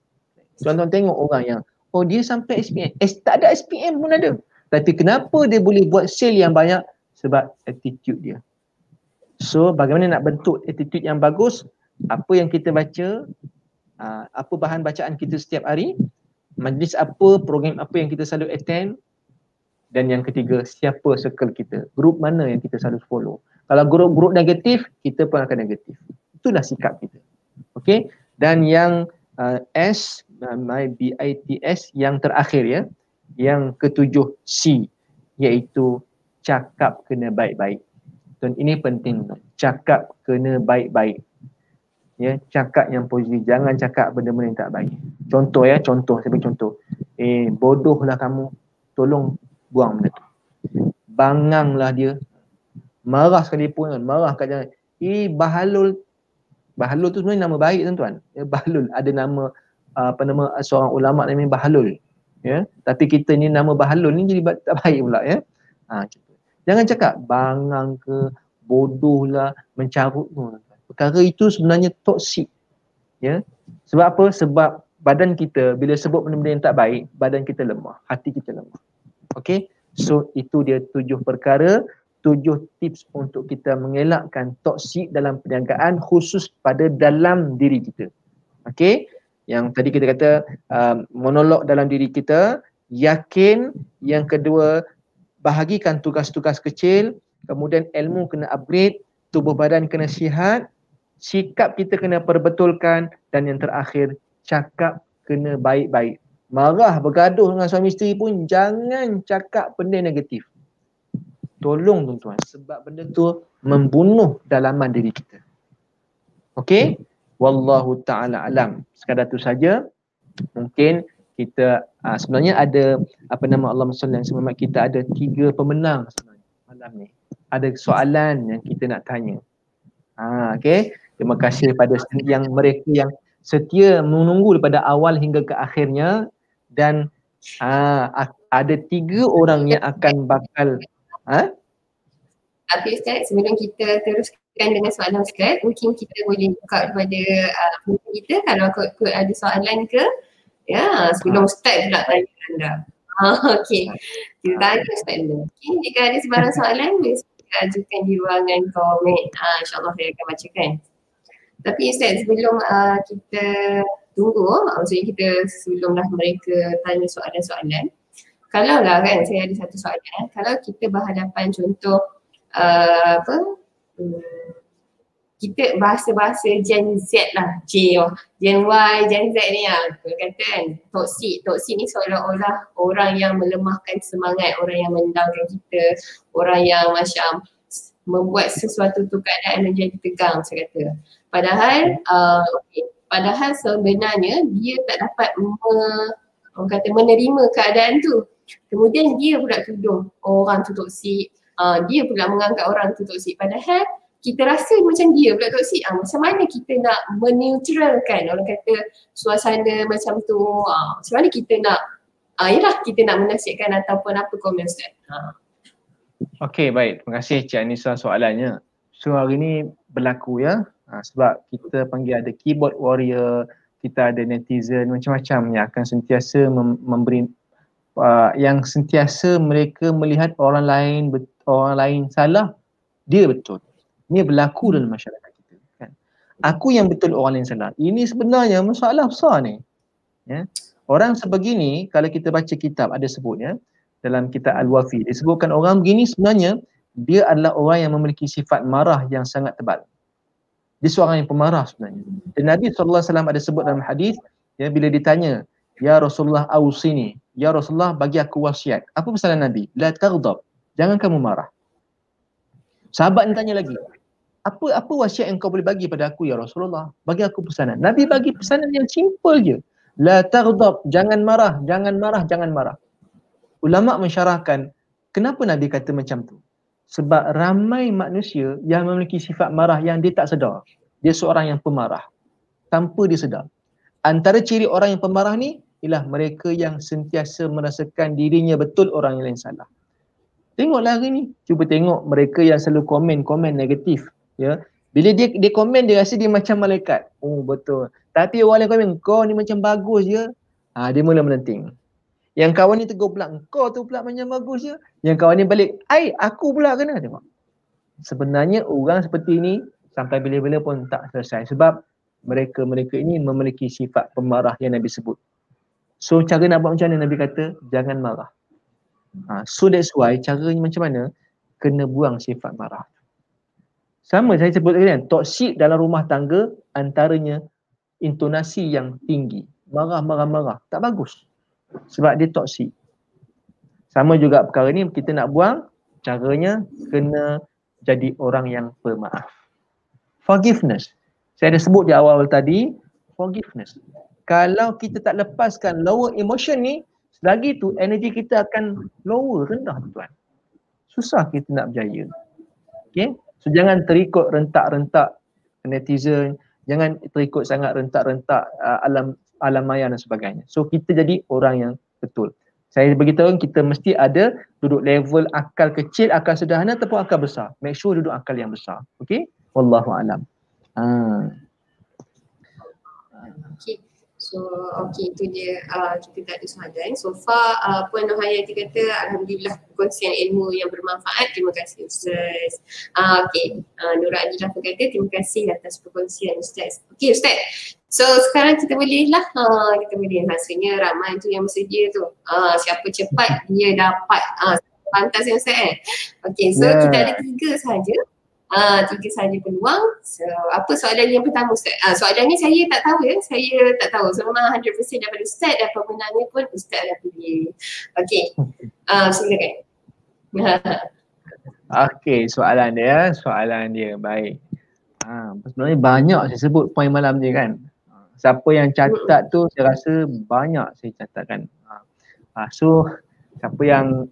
tuan-tuan tengok orang yang dia sampai SPM. Tak ada SPM pun ada. Tapi kenapa dia boleh buat sale yang banyak? Sebab attitude dia. So bagaimana nak bentuk attitude yang bagus? Apa yang kita baca, apa bahan bacaan kita setiap hari, majlis apa, program apa yang kita selalu attend, dan yang ketiga, siapa circle kita, grup mana yang kita selalu follow. Kalau grup negatif, kita pun akan negatif. Itulah sikap kita. Okey, dan yang S, BITS yang terakhir yang ketujuh C, iaitu cakap kena baik-baik. Dan ini penting, cakap kena baik-baik. Cakap yang positif, jangan cakap benda-benda yang tak baik. Contoh saya bagi contoh. Bodohlah kamu, tolong buang benda tu. Banganglah dia, marah sekalipun, marah kat jalan. Bahalul. Bahalul tu sebenarnya nama baik tuan-tuan. Bahlul, ada nama seorang ulama namanya Bahlul. Tapi kita ni nama Bahlul ni jadi tak baik pula Jangan cakap bangang ke, bodohlah, mencarut tu. Perkara itu sebenarnya toksik. Sebab apa? Sebab badan kita bila sebut benda-benda yang tak baik, badan kita lemah, hati kita lemah. Okay, so itu dia 7 perkara, 7 tips untuk kita mengelakkan toksik dalam perniagaan khusus pada dalam diri kita. Okay, yang tadi kita kata monolog dalam diri kita, yakin. Yang kedua, bahagikan tugas-tugas kecil. Kemudian ilmu kena upgrade, tubuh badan kena sihat, sikap kita kena perbetulkan, dan yang terakhir, cakap kena baik-baik. Marah, bergaduh dengan suami isteri pun jangan cakap benda negatif. Tolong tuan-tuan, sebab benda tu membunuh dalaman diri kita. Okey? Wallahu ta'ala alam. Sekadar tu saja. Mungkin kita sebenarnya ada Allah SWT, kita ada 3 pemenang sebenarnya malam ni. Ada soalan yang kita nak tanya. Okey. Terima kasih kepada yang mereka yang setia menunggu daripada awal hingga ke akhirnya, dan ada 3 orang yang akan bakal Tapi Ustaz, sebelum kita teruskan dengan soalan Ustaz, mungkin kita boleh buka kepada kita kalau ada soalan ke, ya, sebelum Ustaz pula tanya anda. Okey, kita tanya Ustaz dulu. Okay, jika ada sebarang soalan, boleh ajukan di ruangan komen. InsyaAllah saya akan bacakan. Tapi Ustaz, sebelum kita tunggu, maksudnya kita sebelumlah mereka tanya soalan-soalan, kalau lah kan saya ada satu soalan, kalau kita berhadapan contoh kita bahasa-bahasa Gen Z lah, Gen Y, Gen Z ni kata kan, toksik ni seolah-olah orang yang melemahkan semangat, orang yang menendangkan kita, orang yang macam membuat sesuatu tu keadaan menjadi tegang, saya kata. Padahal padahal sebenarnya dia tak dapat menerima keadaan tu. Kemudian dia pula tuduh orang tu toksik, dia pula menganggap orang tu toksik. Padahal kita rasa macam dia pula toksik. Macam mana kita nak meneutralkan, orang kata, suasana macam tu? Macam mana kita nak kita nak menasihatkan ataupun apa komen Ustaz? Okey, baik. Terima kasih Cik Anissa soalannya. So hari ni berlaku ya, sebab kita panggil ada keyboard warrior, kita ada netizen macam-macam yang akan sentiasa memberi yang sentiasa mereka melihat orang lain salah, dia betul. Ini berlaku dalam masyarakat kita kan. Aku yang betul, orang lain salah. Ini sebenarnya masalah besar ni. Ya. Orang sebegini, kalau kita baca kitab ada sebutnya dalam kitab Al-Wafi, disebutkan orang begini sebenarnya dia adalah orang yang memiliki sifat marah yang sangat tebal. Dia seorang yang pemarah sebenarnya. Dan Nabi SAW ada sebut dalam hadis, ya, bila ditanya, ya Rasulullah ausini, ya Rasulullah bagi aku wasiat. Apa pesanan Nabi? La taghdab, jangan kamu marah. Sahabat ni tanya lagi, apa wasiat yang kau boleh bagi pada aku ya Rasulullah? Bagi aku pesanan. Nabi bagi pesanan yang simple je. La taghdab, jangan marah, jangan marah, jangan marah. Ulama mensyarahkan kenapa Nabi kata macam tu. Sebab ramai manusia yang memiliki sifat marah yang dia tak sedar. Dia seorang yang pemarah tanpa dia sedar. Antara ciri orang yang pemarah ni ialah mereka yang sentiasa merasakan dirinya betul, orang yang lain salah. Tengoklah hari ni, cuba tengok mereka yang selalu komen negatif, ya. Bila dia komen, dia rasa dia macam malaikat. Oh betul. Tapi orang lain komen, kau ni macam bagus je. Dia mula melenting. Yang kawan ni tegur pula, kau tu pula macam bagus je. Yang kawan ni balik, aku pula kena. Tengok. Sebenarnya orang seperti ni sampai bila-bila pun tak selesai. Sebab mereka ini memiliki sifat pemarah yang Nabi sebut. So cara nak buat macam mana? Nabi kata, jangan marah. So that's why caranya macam mana? Kena buang sifat marah. Sama saya sebut tadi kan, toksik dalam rumah tangga antaranya intonasi yang tinggi. Marah. Tak bagus. Sebab dia toksik. Sama juga perkara ni kita nak buang, caranya kena jadi orang yang pemaaf. Forgiveness. Saya ada sebut di awal tadi, forgiveness. Kalau kita tak lepaskan lower emotion ni, selagi tu energi kita akan lower, rendah tuan. Susah kita nak berjaya. Okay? So jangan terikut rentak-rentak netizen, jangan terikut sangat rentak-rentak alam maya dan sebagainya. So kita jadi orang yang betul. Saya beritahu kita mesti ada duduk level akal kecil, akal sederhana ataupun akal besar. Make sure duduk akal yang besar. Okay? Wallahu alam. Okay. So So okay, itu dia kita tak ada soalan. So far Puan Nur Hayati kata alhamdulillah perkongsian ilmu yang bermanfaat. Terima kasih Ustaz. Okay, Nur Adilah pun kata terima kasih atas perkongsian Ustaz. Okay Ustaz. So sekarang kita boleh lah, kita boleh rasanya ramai tu yang bersedia tu. Siapa cepat dia dapat. Pantas yang Ustaz Okay, so kita ada 3 saja. 3 saja peluang. So, apa soalan yang pertama Ustaz? Soalan ni saya tak tahu ya. Saya tak tahu. So memang 100% daripada Ustaz dan pemenangnya pun Ustaz dah pilih. Okay. Silakan. Okay, soalan dia. Baik. Sebenarnya banyak saya sebut poin malam ni kan. Siapa yang catat tu saya rasa banyak saya catatkan. So siapa yang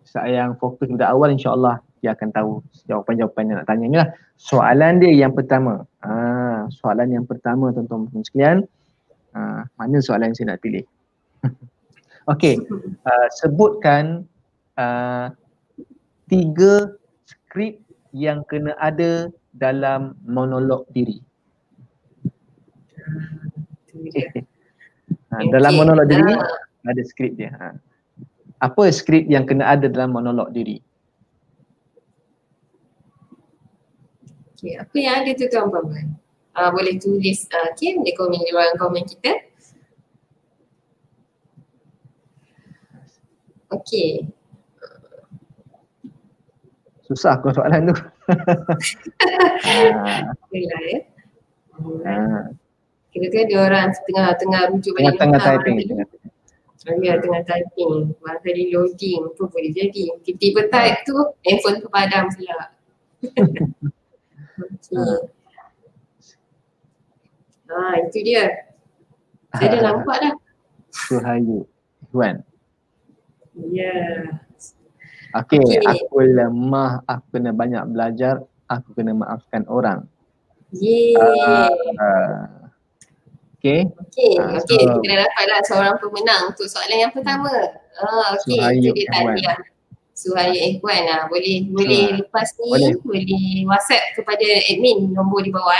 fokus pada awal, insyaAllah dia akan tahu jawapan-jawapan yang nak tanya ni lah. Soalan dia yang pertama. Soalan yang pertama tuan-tuan sekalian. Mana soalan yang saya nak pilih? Okey. Sebutkan 3 skrip yang kena ada dalam monolog diri. Dalam monolog diri ada skrip dia. Apa skrip yang kena ada dalam monolog diri? Okay, apa yang ada tu tuan-puan? Boleh tulis okay, di ruang komen kita. Okay. Susah kau soalan tu. Bolehlah ya. Kira-kira dia orang tengah rujuk balik tengah typing. Tengah typing. Barangkali loading pun boleh jadi. Tiba-tiba type tu, handphone tu padam pula. Okay. Itu dia. Saya dah nampak dah. Suhayu Ikhwan. Ya. Okay, aku lemah, aku kena banyak belajar, aku kena maafkan orang. Okay. So, kita dah dapatlah seorang pemenang untuk soalan yang pertama. Okay, itu dia tadi. Suhayu Ikhwan. Boleh lepas ni, boleh WhatsApp kepada admin nombor di bawah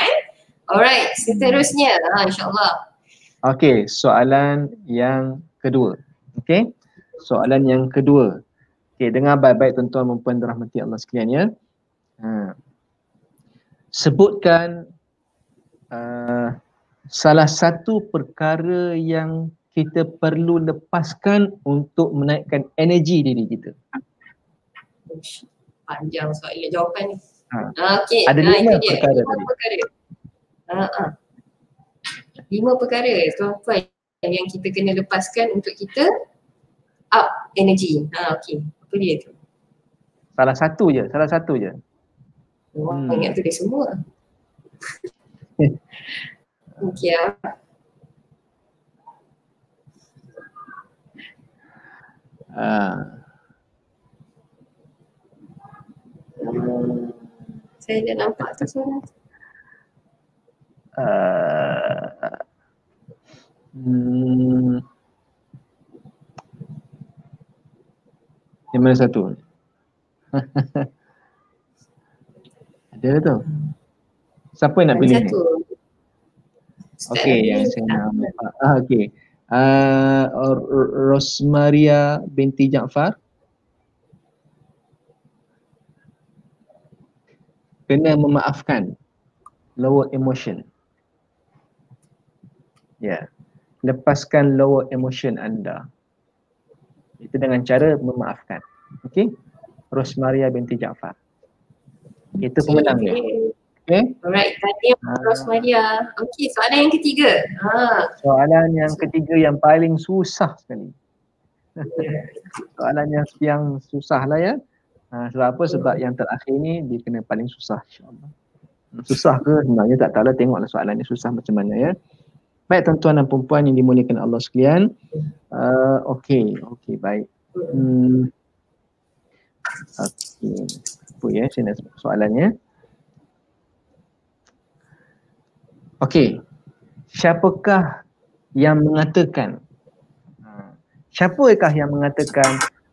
Alright, seterusnya insyaAllah. Okay, soalan yang kedua. Okay, soalan yang kedua. Okay, dengar baik-baik tuan-tuan dan puan dirahmati Allah sekalian ya. Sebutkan salah satu perkara yang kita perlu lepaskan untuk menaikkan energi diri kita. Panjang soalan jawapan ni. Okay. Ada 5 perkara tadi. 5 perkara tuan-tuan yang kita kena lepaskan untuk kita up energy. Okay. Apa dia tu? Salah satu je. Ingat tu dia semua. Okay. Saya dah nampak tu soalan. Yang mana satu? Ada tu. Siapa yang nak pilih ni? Okey, yang saya nampak. Okey. Rosmaria binti Jaafar. Kena memaafkan. Lower emotion. Ya. Lepaskan lower emotion anda. Itu dengan cara memaafkan. Okey. Rosmaria binti Jaafar. Itu pemenang dia. Okey. Alright, tadi Rosmaria. Okey, soalan yang ketiga. Soalan yang ketiga yang paling susah sekali. Soalan yang susah lah ya. Sebab apa? Sebab yang terakhir ni dia kena paling susah, insyaAllah. Susah ke? Sebenarnya tak tahulah, tengoklah soalan ni susah macam mana ya. Baik tuan-tuan dan perempuan yang dimuliakan Allah sekalian. Okey, baik. Okey. Apa ya? Saya nak sebut soalannya. Okey. Siapakah yang mengatakan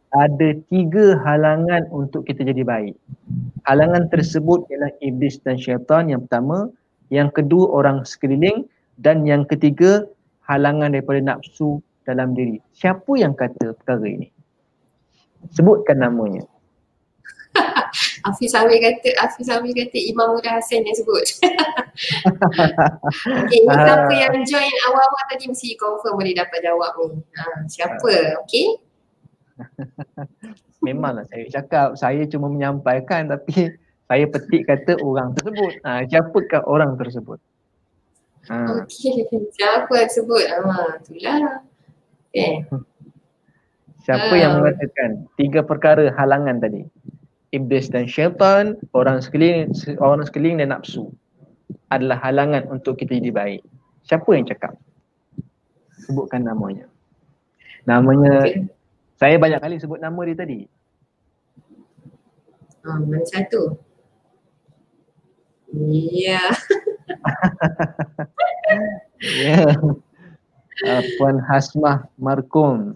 ada 3 halangan untuk kita jadi baik? Halangan tersebut ialah iblis dan syaitan yang pertama, yang kedua orang sekeliling, dan yang ketiga halangan daripada nafsu dalam diri. Siapa yang kata perkara ini? Sebutkan namanya. Hafiz Amir kata Imam Muda Hassan yang sebut. Okay, ni siapa yang join awal-awal tadi mesti confirm boleh dapat jawab ni. Siapa? Okay. Memanglah saya cakap, saya cuma menyampaikan tapi saya petik kata orang tersebut. Siapakah orang tersebut? Okay, siapa tersebut? Itulah. Okay. Siapa yang mengatakan 3 perkara halangan tadi? Iblis dan syaitan, orang sekeliling dan nafsu adalah halangan untuk kita jadi baik. Siapa yang cakap? Sebutkan namanya. Namanya, saya banyak kali sebut nama dia tadi. Mana satu? Ya. Ya. Puan Hasmah Markum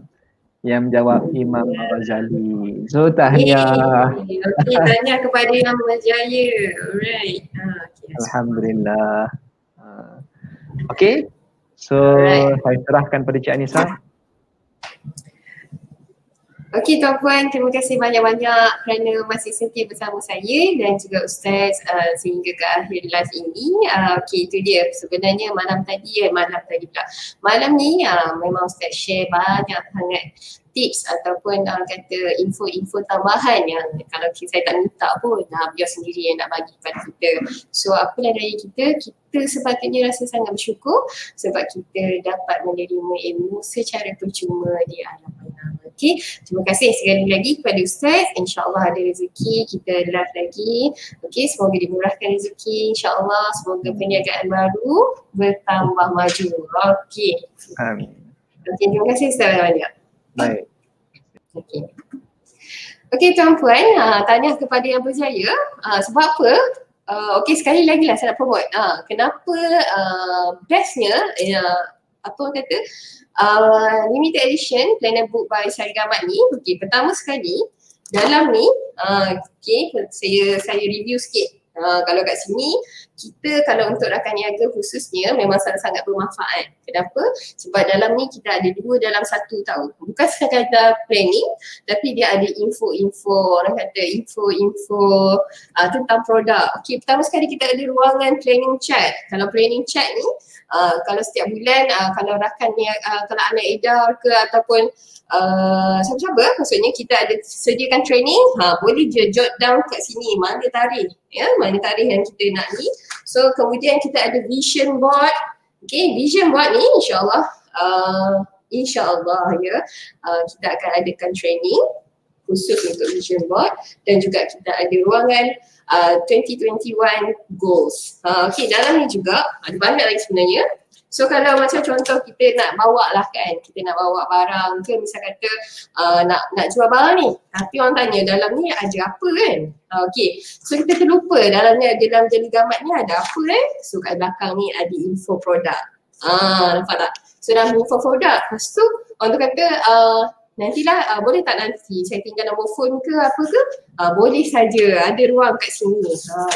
yang menjawab Imam Ghazali. So tahniah. Okay, tahniah kepada yang berjaya. Alright. Alhamdulillah. Okay. So saya serahkan pada Cik Anisa. Okey tuan-puan, terima kasih banyak-banyak kerana masih setia bersama saya dan juga Ustaz sehingga ke akhir live ini. Okey, itu dia sebenarnya malam ni memang Ustaz share banyak sangat tips ataupun kata info-info tambahan yang kalau saya tak minta pun beliau sendiri yang nak bagi kepada kita. So apalah daya kita sepatutnya rasa sangat bersyukur sebab kita dapat menerima ilmu secara percuma di alam mana. Okey, terima kasih sekali lagi kepada Ustaz. InsyaAllah ada rezeki kita live lagi. Okey, semoga dimurahkan rezeki insyaAllah. Semoga perniagaan baru bertambah maju. Okey. Amin. Okey, terima kasih Ustaz banyak. Baik. Okey. Okey tuan-puan, tanya kepada yang berjaya. Sebab apa? Okey, sekali lagi lah saya nak promote. Kenapa bestnya apa orang kata limited edition planner book by Syarif Gamat ni. Okey, pertama sekali dalam ni okey, saya review sikit. Kalau kat sini kita kalau untuk rakan niaga khususnya memang sangat-sangat bermanfaat. Kenapa? Sebab dalam ni kita ada 2 dalam 1 tau. Bukan sekadar planning tapi dia ada info-info, orang kata info-info tentang produk. Okey, pertama sekali kita ada ruangan planning chat. Kalau planning chat ni kalau setiap bulan kalau rakan kalau anak edar ke ataupun siapa-siapa maksudnya kita ada sediakan training, boleh je jot down kat sini mana tarikh yang kita nak ni. So kemudian kita ada vision board. Okay, vision board ni insyaAllah ya kita akan adakan training khusus untuk vision board dan juga kita ada ruangan 2021 goals. Okay, dalam ni juga ada banyak lagi sebenarnya. So kalau macam contoh kita nak bawa lah kan, kita nak bawa barang ke misal kata nak jual barang ni tapi orang tanya dalam ni ada apa kan. Okay, so kita terlupa dalam Jali Gamat ni ada apa So kat belakang ni ada info produk. Nampak tak? So dalam info produk, lepas tu orang tu kata nantilah boleh tak nanti saya tinggal nombor phone ke apa ke, boleh saja, ada ruang kat sini.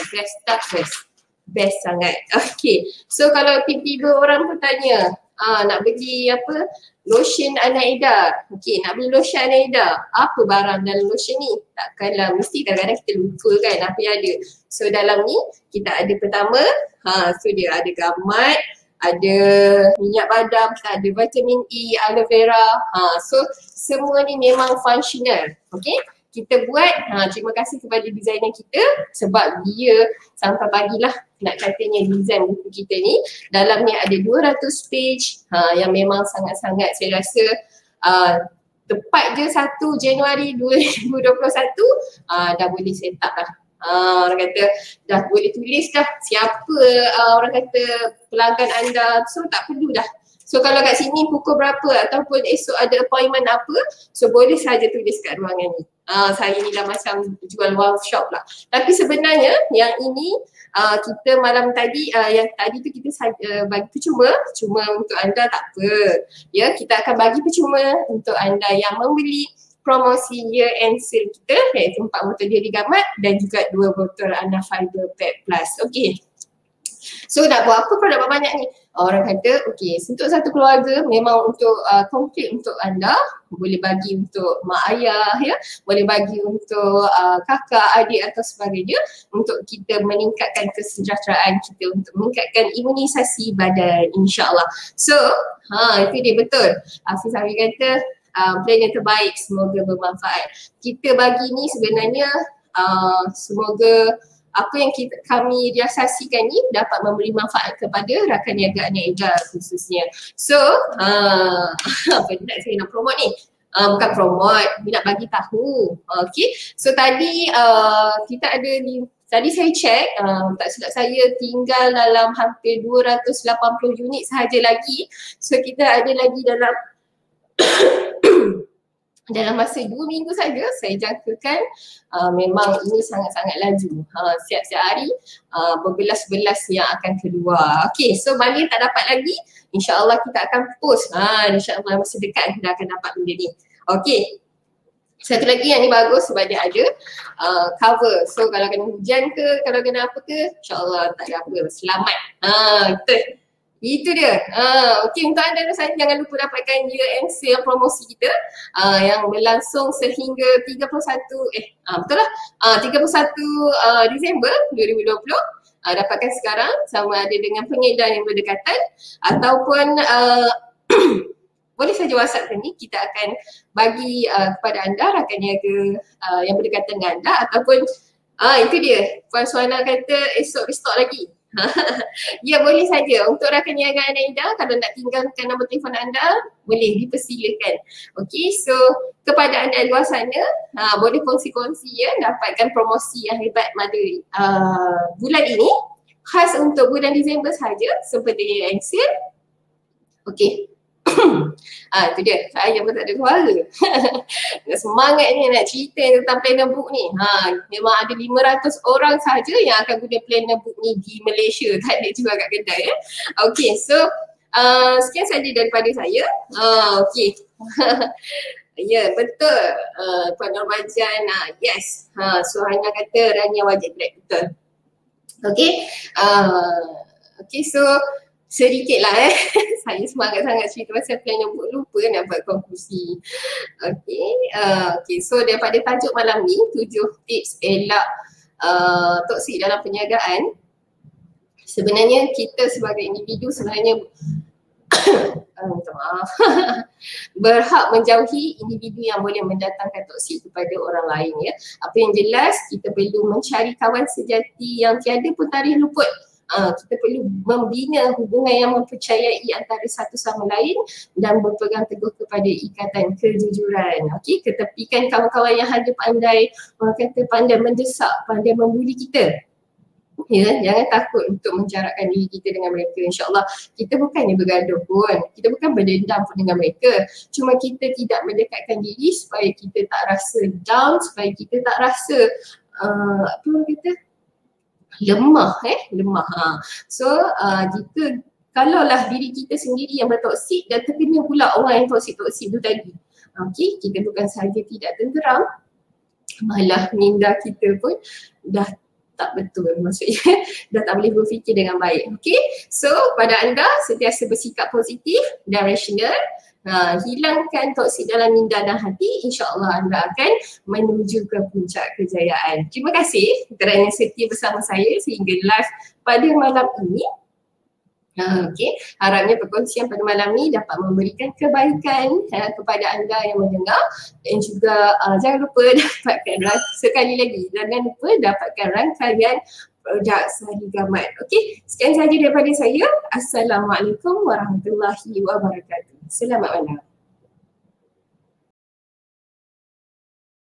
Best tak best sangat. Okay, so kalau tiba-tiba orang bertanya nak beli apa lotion anak edar. Okay, nak beli lotion anak edar, apa barang dalam lotion ni? Takkanlah mesti kadang-kadang kita lupa kan apa yang ada. So dalam ni kita ada pertama so dia ada gamat, ada minyak badam, kita ada vitamin E, aloe vera. So semua ni memang functional. Okay, kita buat, terima kasih kepada designer kita sebab dia sampai pagilah nak katanya design buku kita ni. Dalam ni ada 200 page yang memang sangat-sangat saya rasa tepat je 1 Januari 2021 dah boleh set up lah. Orang kata dah boleh tulis dah siapa orang kata pelanggan anda, so tak perlu dah. So kalau kat sini pukul berapa ataupun esok ada appointment apa, so boleh saja tulis kat ruangan ni. Saya ni dah macam jual workshop lah. Tapi sebenarnya yang ini kita malam tadi, yang tadi tu kita bagi percuma untuk anda tak apa. Ya, kita akan bagi percuma untuk anda yang membeli promosi year end sale kita iaitu 4 botol Jali Gamat dan juga 2 botol Ana Fiber Pet Plus. Okey. So nak buat apa produk banyak ni? Orang kata okey, untuk satu keluarga memang untuk komplit untuk anda, boleh bagi untuk mak ayah ya, boleh bagi untuk kakak, adik atau sebagainya, untuk kita meningkatkan kesejahteraan kita, untuk meningkatkan imunisasi badan, insya-Allah. So, itu dia betul. Hafiz Hafiz kata plan yang terbaik, semoga bermanfaat. Kita bagi ni sebenarnya semoga apa yang kami realisasikan ni dapat memberi manfaat kepada rakan niaga Anak khususnya. So, apa nak saya nak promote ni? Bukan promote, nak bagi tahu. Okay, so tadi kita ada tadi saya check, tak silap saya tinggal dalam hampir 280 unit sahaja lagi. So kita ada lagi dalam dalam masa 2 minggu saja saya jangkakan memang ini sangat-sangat laju. Siap-siap hari berbelas-belas yang akan keluar. Okay, so mana yang tak dapat lagi, insya-Allah kita akan post. InsyaAllah masa dekat kita akan dapat benda ni. Okay, satu lagi yang ni bagus sebab dia ada cover. So kalau kena hujan ke, kalau kena apa ke, insya-Allah tak ada apa, selamat. Betul. Itu dia. Okey, untuk anda jangan lupa dapatkan year end sale promosi kita yang berlangsung sehingga 31 betul lah 31 Disember 2020. Dapatkan sekarang sama ada dengan pengedaran yang berdekatan ataupun boleh saja WhatsApp ni, kita akan bagi kepada anda rakan niaga yang berdekatan dengan anda ataupun itu dia. Puan Suana kata esok restock lagi. Ya, boleh saja. Untuk rakan niaga anda, kalau nak tinggalkan nombor telefon anda, boleh dipersilakan. Okey, so kepada anda di luar sana, boleh kongsi-kongsi ya, dapatkan promosi yang hebat pada bulan ini. Khas untuk bulan Disember saja seperti yang sale. Okey. Itu dia, saya pun tak ada suara. Semangat ni nak cerita tentang planner book ni. Memang ada 500 orang saja yang akan guna planner book ni di Malaysia. Tak ada juga kat kedai ya. Okay, so sekian saja daripada saya. Okay. Ya, betul. Puan Normajan, yes. Suhana kata Rania wajib black, betul. Okay. Okay, so sedikit lah saya semangat sangat cerita pasal planner book, lupa nak buat konklusi. Okay, so daripada tajuk malam ni, 7 tips elak toksik dalam perniagaan. Sebenarnya kita sebagai individu sebenarnya minta maaf berhak menjauhi individu yang boleh mendatangkan toksik kepada orang lain ya. Apa yang jelas, kita perlu mencari kawan sejati yang tiada pun tarikh luput. Kita perlu membina hubungan yang mempercayai antara satu sama lain dan berpegang teguh kepada ikatan kejujuran. Okey, ketepikan kawan-kawan yang hanya pandai, orang kata pandai mendesak, pandai membuli kita. Ya, jangan takut untuk menjarakkan diri kita dengan mereka. InsyaAllah kita bukannya bergaduh pun, kita bukan berdendam pun dengan mereka. Cuma kita tidak mendekatkan diri supaya kita tak rasa down, supaya kita tak rasa apa orang kata, lemah. So jika kalaulah diri kita sendiri yang bertoksik dan terkena pula orang yang toksik-toksik tu tadi, okey, kita bukan sahaja tidak tenteram, malah minda kita pun dah tak betul, maksudnya dah tak boleh berfikir dengan baik. Okey, so pada anda sentiasa bersikap positif dan rasional. Hilangkan toksik dalam minda dan hati, insya-Allah anda akan menuju ke puncak kejayaan. Terima kasih kerana setia bersama saya sehingga live pada malam ini. Okey, harapnya perkongsian pada malam ni dapat memberikan kebaikan kepada anda yang mendengar dan juga jangan lupa dapatkan sekali lagi, jangan lupa dapatkan rangkaian produk Sari Gamat. Okey, sekian sahaja daripada saya. Assalamualaikum warahmatullahi wabarakatuh. Selamat malam.